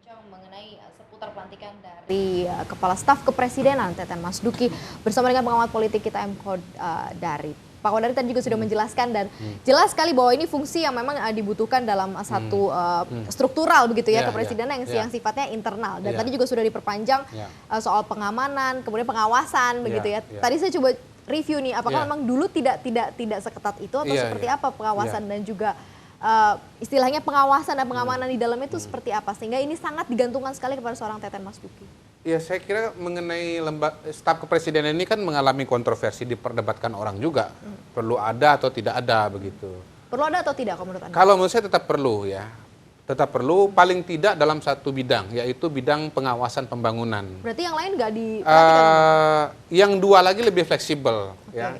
berbincang mengenai seputar pelantikan dari Kepala Staf Kepresidenan Teten Mas Duki bersama dengan pengamat politik kita M. Kodari. Pak Kodari tadi juga sudah menjelaskan dan jelas sekali bahwa ini fungsi yang memang dibutuhkan dalam satu struktural begitu ya kepresidenan yang sifatnya internal dan tadi juga sudah diperpanjang soal pengamanan, kemudian pengawasan begitu ya. Tadi saya coba review nih apakah memang dulu tidak seketat itu atau seperti apa pengawasan dan juga istilahnya pengawasan dan pengamanan di dalam itu seperti apa sehingga ini sangat digantungkan sekali kepada seorang Teten Mas Duki. Ya, saya kira mengenai staf kepresidenan ini kan mengalami kontroversi, diperdebatkan orang juga. Perlu ada atau tidak ada begitu. Perlu ada atau tidak kalau menurut Anda? Kalau menurut saya tetap perlu ya. Tetap perlu paling tidak dalam satu bidang, yaitu bidang pengawasan pembangunan. Berarti yang lain nggak diperhatikan? Yang dua lagi lebih fleksibel. Ya.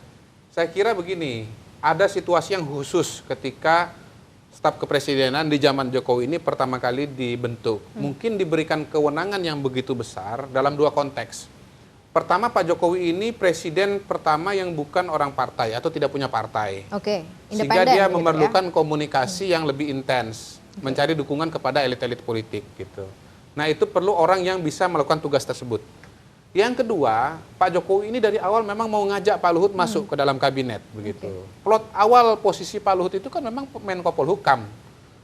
Saya kira begini, ada situasi yang khusus ketika staf kepresidenan di zaman Jokowi ini pertama kali dibentuk. Mungkin diberikan kewenangan yang begitu besar dalam dua konteks. Pertama, Pak Jokowi ini presiden pertama yang bukan orang partai atau tidak punya partai. Sehingga dia memerlukan komunikasi yang lebih intens, mencari dukungan kepada elit-elit politik gitu. Nah, itu perlu orang yang bisa melakukan tugas tersebut. Yang kedua, Pak Jokowi ini dari awal memang mau ngajak Pak Luhut masuk ke dalam kabinet begitu. Plot awal posisi Pak Luhut itu kan memang Menko Polhukam.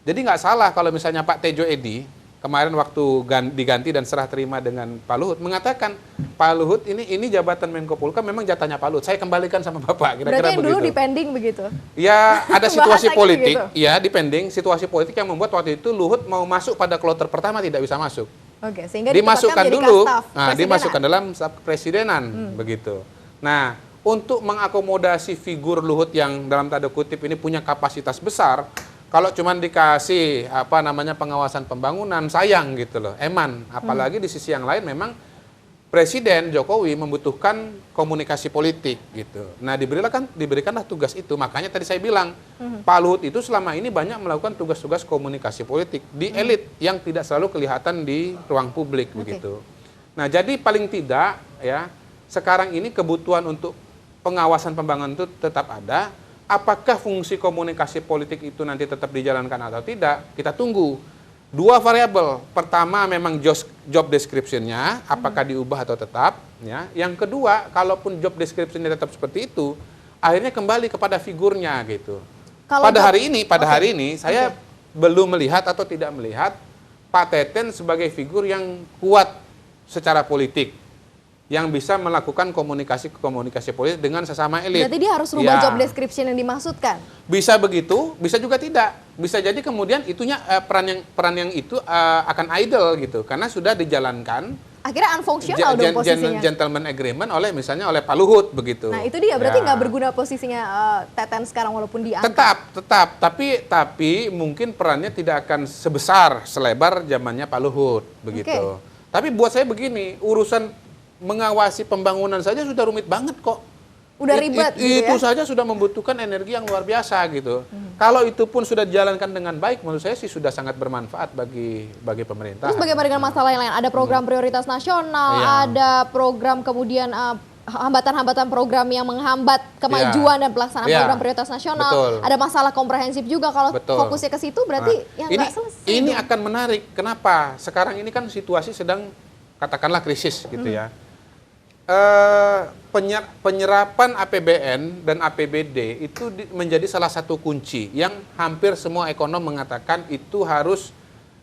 Jadi nggak salah kalau misalnya Pak Tejo Edi kemarin waktu diganti dan serah terima dengan Pak Luhut mengatakan Pak Luhut ini jabatan Menko Polhukam memang jatahnya Pak Luhut. Saya kembalikan sama Bapak. Kira-kira berarti yang begitu. Dulu dipending begitu? Ya ada situasi politik, gitu. ya dipending situasi politik yang membuat waktu itu Luhut mau masuk pada kloter pertama tidak bisa masuk. Sehingga dimasukkan dulu, nah, dimasukkan dalam staf kepresidenan begitu. Nah, untuk mengakomodasi figur Luhut yang dalam tanda kutip ini punya kapasitas besar, kalau cuma dikasih pengawasan pembangunan sayang gitu loh, eman. Apalagi di sisi yang lain memang Presiden Jokowi membutuhkan komunikasi politik gitu. Nah, diberikanlah tugas itu. Makanya tadi saya bilang Pak Luhut itu selama ini banyak melakukan tugas-tugas komunikasi politik di elit yang tidak selalu kelihatan di ruang publik begitu. Nah, jadi paling tidak ya sekarang ini kebutuhan untuk pengawasan pembangunan itu tetap ada. Apakah fungsi komunikasi politik itu nanti tetap dijalankan atau tidak? Kita tunggu. Dua variabel. Pertama memang job description-nya, apakah diubah atau tetap. Ya. Yang kedua, kalaupun job description-nya tetap seperti itu, akhirnya kembali kepada figurnya gitu. Pada hari ini saya belum melihat atau tidak melihat Pak Teten sebagai figur yang kuat secara politik, yang bisa melakukan komunikasi politik dengan sesama elit. Berarti dia harus rubah job description yang dimaksudkan? Bisa begitu, bisa juga tidak. Bisa jadi kemudian itunya peran yang itu akan idle gitu, karena sudah dijalankan. Akhirnya unfungsional dong posisinya. Gentleman agreement misalnya oleh Pak Luhut begitu. Nah itu dia, berarti nggak berguna posisinya Teten sekarang walaupun diangkat. Tetap, tapi mungkin perannya tidak akan sebesar selebar zamannya Pak Luhut begitu. Tapi buat saya begini, urusan mengawasi pembangunan saja sudah rumit banget kok. Udah ribet itu saja sudah membutuhkan energi yang luar biasa gitu. Kalau itu pun sudah dijalankan dengan baik, menurut saya sih sudah sangat bermanfaat bagi pemerintah. Terus bagaimana dengan masalah yang lain? Ada program prioritas nasional, ada program kemudian hambatan-hambatan program yang menghambat kemajuan dan pelaksanaan program prioritas nasional. Ada masalah komprehensif juga kalau fokusnya ke situ berarti nggak selesai. Ini akan menarik. Kenapa? Sekarang ini kan situasi sedang katakanlah krisis gitu ya. Penyerapan APBN dan APBD itu menjadi salah satu kunci yang hampir semua ekonom mengatakan itu harus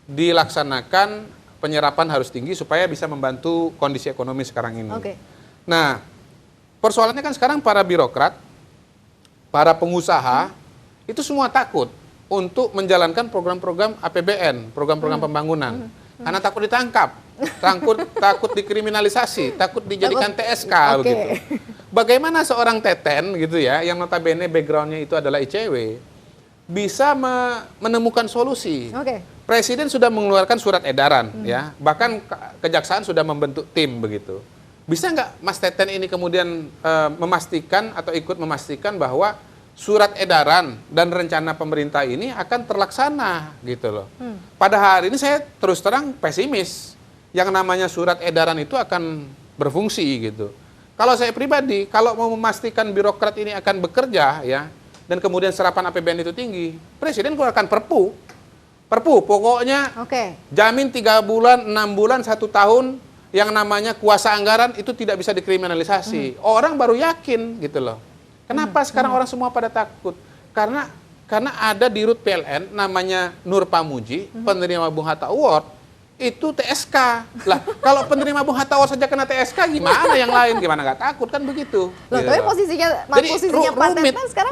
dilaksanakan, penyerapan harus tinggi supaya bisa membantu kondisi ekonomi sekarang ini. Nah, persoalannya kan sekarang para birokrat, para pengusaha itu semua takut untuk menjalankan program-program APBN, program-program pembangunan. Karena takut ditangkap, takut dikriminalisasi, takut dijadikan TSK gitu. Bagaimana seorang Teten gitu ya, yang notabene backgroundnya itu adalah ICW, bisa menemukan solusi. Presiden sudah mengeluarkan surat edaran ya, bahkan kejaksaan sudah membentuk tim begitu. Bisa nggak Mas Teten ini kemudian memastikan atau ikut memastikan bahwa surat edaran dan rencana pemerintah ini akan terlaksana gitu loh. Pada hari ini saya terus terang pesimis. Yang namanya surat edaran itu akan berfungsi gitu. Kalau saya pribadi, kalau mau memastikan birokrat ini akan bekerja ya, dan kemudian serapan APBN itu tinggi, Presiden keluarkan Perpu Perpu, pokoknya Oke. jamin 3 bulan, 6 bulan, 1 tahun yang namanya kuasa anggaran itu tidak bisa dikriminalisasi. Orang baru yakin gitu loh. Kenapa sekarang orang semua pada takut? Karena ada di Rut PLN namanya Nur Pamuji, penerima Bung Hatta Award, itu TSK. Lah, kalau penerima Bung Hatta Award saja kena TSK, gimana yang lain? Gimana nggak takut kan begitu? Loh, Gitu tapi loh. posisinya Jadi, Pak rumit. Teten sekarang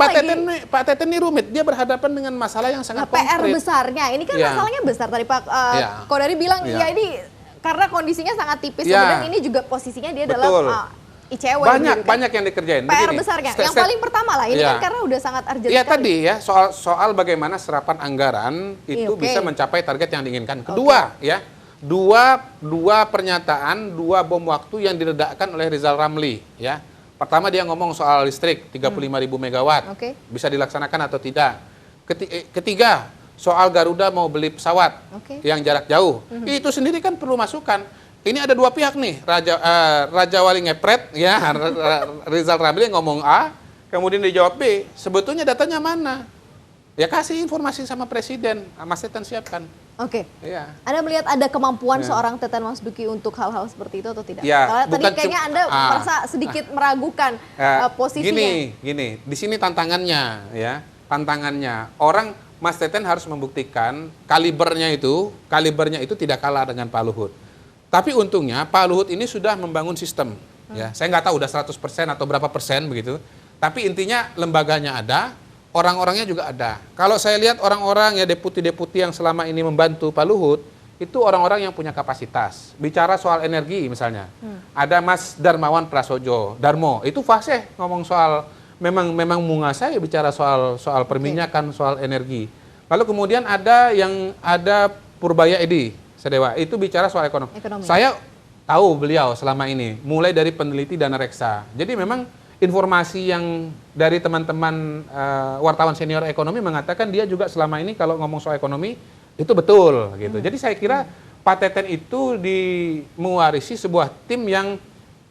Pak Teten ini rumit. Dia berhadapan dengan masalah yang sangat PR konkret. besarnya. Ini kan Ya. masalahnya besar tadi Pak Ya. Kodari bilang Ya. ya ini karena kondisinya sangat tipis, Ya. kemudian ini juga posisinya dia Betul. adalah ICW. Banyak, gitu kan. banyak yang dikerjain. PR Begini, besarnya. Yang step- paling pertama lah, ini Ya. kan karena udah sangat urgent Iya sekali. tadi ya soal bagaimana serapan anggaran itu Oke. bisa mencapai target yang diinginkan. Kedua ya, dua pernyataan, 2 bom waktu yang diledakkan oleh Rizal Ramli ya. Pertama dia ngomong soal listrik 35.000 megawatt. Oke. Bisa dilaksanakan atau tidak. Ketiga, soal Garuda mau beli pesawat Oke. yang jarak jauh. Itu sendiri kan perlu masukan. Ini ada 2 pihak nih, Raja Wali ngepret ya, Rizal Ramli ngomong A, kemudian dijawab B. Sebetulnya datanya mana? Ya kasih informasi sama Presiden, Mas Teten siapkan. Oke. Iya. Anda melihat ada kemampuan Ya. seorang Teten Mas Duki untuk hal-hal seperti itu atau tidak? Ya, Karena tadi bukan kayaknya Anda merasa sedikit meragukan posisinya. Gini, di sini tantangannya ya, tantangannya orang Mas Teten harus membuktikan kalibernya itu tidak kalah dengan Pak Luhut. Tapi untungnya Pak Luhut ini sudah membangun sistem. Ya, saya nggak tahu udah 100% atau berapa persen begitu. Tapi intinya lembaganya ada, orang-orangnya juga ada. Kalau saya lihat orang-orang ya deputi-deputi yang selama ini membantu Pak Luhut, itu orang-orang yang punya kapasitas. Bicara soal energi misalnya, ada Mas Darmawan Prasojo, Darmo, itu fasih ngomong soal memang menguasai bicara soal perminyakan, soal energi. Lalu kemudian ada Purbaya Edi Sedewa, itu bicara soal ekonomi. Saya tahu beliau selama ini, mulai dari peneliti dana reksa. Jadi memang informasi yang dari teman-teman wartawan senior ekonomi mengatakan dia juga selama ini kalau ngomong soal ekonomi itu betul gitu. Jadi saya kira Pak Teten itu mewarisi sebuah tim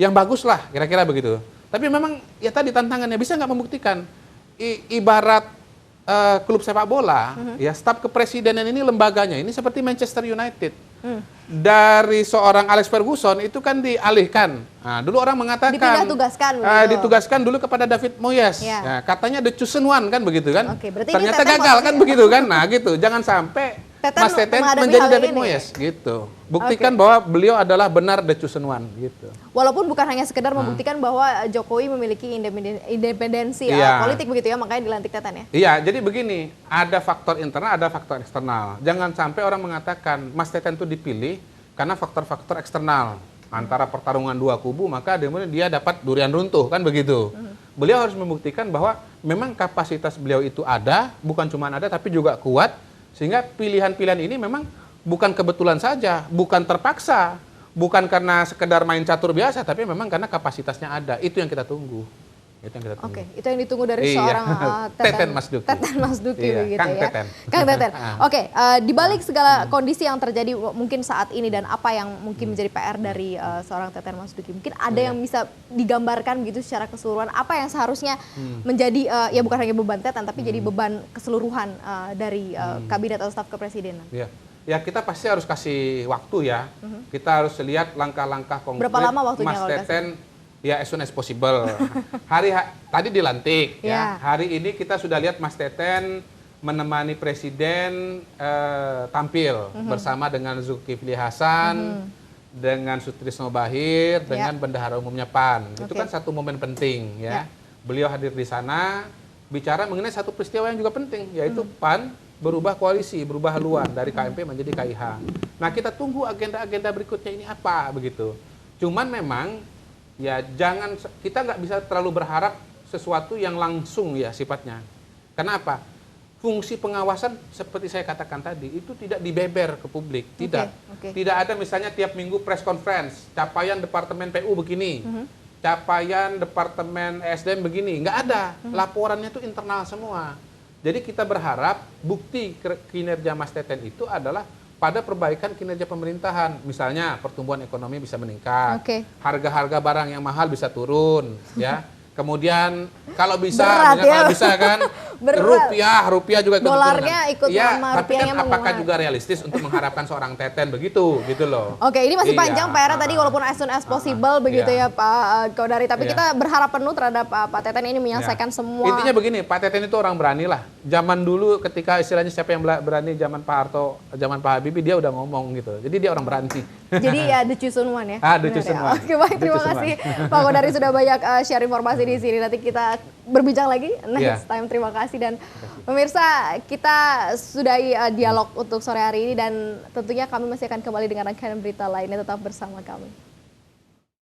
yang bagus lah, kira-kira begitu. Tapi memang ya tadi tantangannya bisa nggak membuktikan. Ibarat klub sepak bola, ya staf kepresidenan ini lembaganya ini seperti Manchester United. Dari seorang Alex Ferguson itu kan dialihkan. Nah, dulu orang mengatakan ditugaskan dulu kepada David Moyes. Ya. Nah, katanya the chosen one kan begitu kan? Oke, berarti ternyata ini gagal kan begitu kan? Nah, gitu. Jangan sampai Mas Teten menjadi David Moyes gitu. Buktikan bahwa beliau adalah benar the chosen one gitu. Walaupun bukan hanya sekedar membuktikan bahwa Jokowi memiliki independensi politik begitu ya, makanya dilantik Teten ya. Iya, jadi begini, ada faktor internal, ada faktor eksternal. Jangan sampai orang mengatakan Mas Teten itu dipilih karena faktor-faktor eksternal. Antara pertarungan 2 kubu, maka kemudian dia dapat durian runtuh, kan begitu. Beliau harus membuktikan bahwa memang kapasitas beliau itu ada, bukan cuma ada tapi juga kuat. Sehingga pilihan-pilihan ini memang bukan kebetulan saja, bukan terpaksa, bukan karena sekedar main catur biasa, tapi memang karena kapasitasnya ada. Itu yang kita tunggu. Oke, itu yang ditunggu dari seorang Teten Mas Duki. Teten Mas Duki begitu Kang ya. Teten. Kang Teten. Oke, di balik segala kondisi yang terjadi mungkin saat ini dan apa yang mungkin menjadi PR dari seorang Teten Mas Duki, mungkin ada yang bisa digambarkan gitu secara keseluruhan apa yang seharusnya menjadi ya bukan hanya beban Teten tapi jadi beban keseluruhan dari kabinet atau staf kepresidenan. Ya kita pasti harus kasih waktu ya. Kita harus lihat langkah-langkah konkret. Berapa lama waktunya Mas kalau Teten ya as soon as possible. Tadi dilantik ya. Hari ini kita sudah lihat Mas Teten menemani Presiden tampil bersama dengan Zulkifli Hasan, dengan Sutrisno Bahir, dengan Bendahara Umumnya PAN. Itu kan satu momen penting ya. Beliau hadir di sana bicara mengenai satu peristiwa yang juga penting, yaitu PAN berubah koalisi, berubah haluan dari KMP menjadi KIH. Nah kita tunggu agenda-agenda berikutnya ini apa begitu. Cuman memang ya kita nggak bisa terlalu berharap sesuatu yang langsung ya sifatnya. Kenapa? Fungsi pengawasan seperti saya katakan tadi itu tidak dibeber ke publik, tidak. Tidak ada misalnya tiap minggu press conference, capaian Departemen PU begini, capaian Departemen ESDM begini, nggak ada. Laporannya itu internal semua. Jadi kita berharap bukti kinerja Mas Teten itu adalah pada perbaikan kinerja pemerintahan, misalnya pertumbuhan ekonomi bisa meningkat, harga-harga barang yang mahal bisa turun, ya. Kemudian kalau bisa, berat, kalau bisa kan Berat. Rupiah juga ikut Dolarnya turun. ikut Ya, sama tapi kan rupiahnya apakah menguat. juga realistis untuk mengharapkan seorang Teten begitu, gitu loh. Oke, ini masih Iya, panjang PR tadi walaupun as soon as possible begitu iya. ya Pak Kaudari. Tapi Iya. kita berharap penuh terhadap Pak Teten ini menyelesaikan Ya. semua. Intinya begini, Pak Teten itu orang berani lah. Zaman dulu ketika istilahnya siapa yang berani zaman Pak Harto, zaman Pak Habibie, dia udah ngomong gitu. Jadi dia orang berani. Jadi ya the chosen one ya. The Benar chosen ya? one. Oke, baik, The terima chosen kasih Pak Kaudari sudah banyak share informasi di sini. Nanti kita berbincang lagi next Iya. time. Terima kasih dan pemirsa, kita sudahi dialog untuk sore hari ini dan tentunya kami masih akan kembali dengan rangkaian berita lainnya. Tetap bersama kami.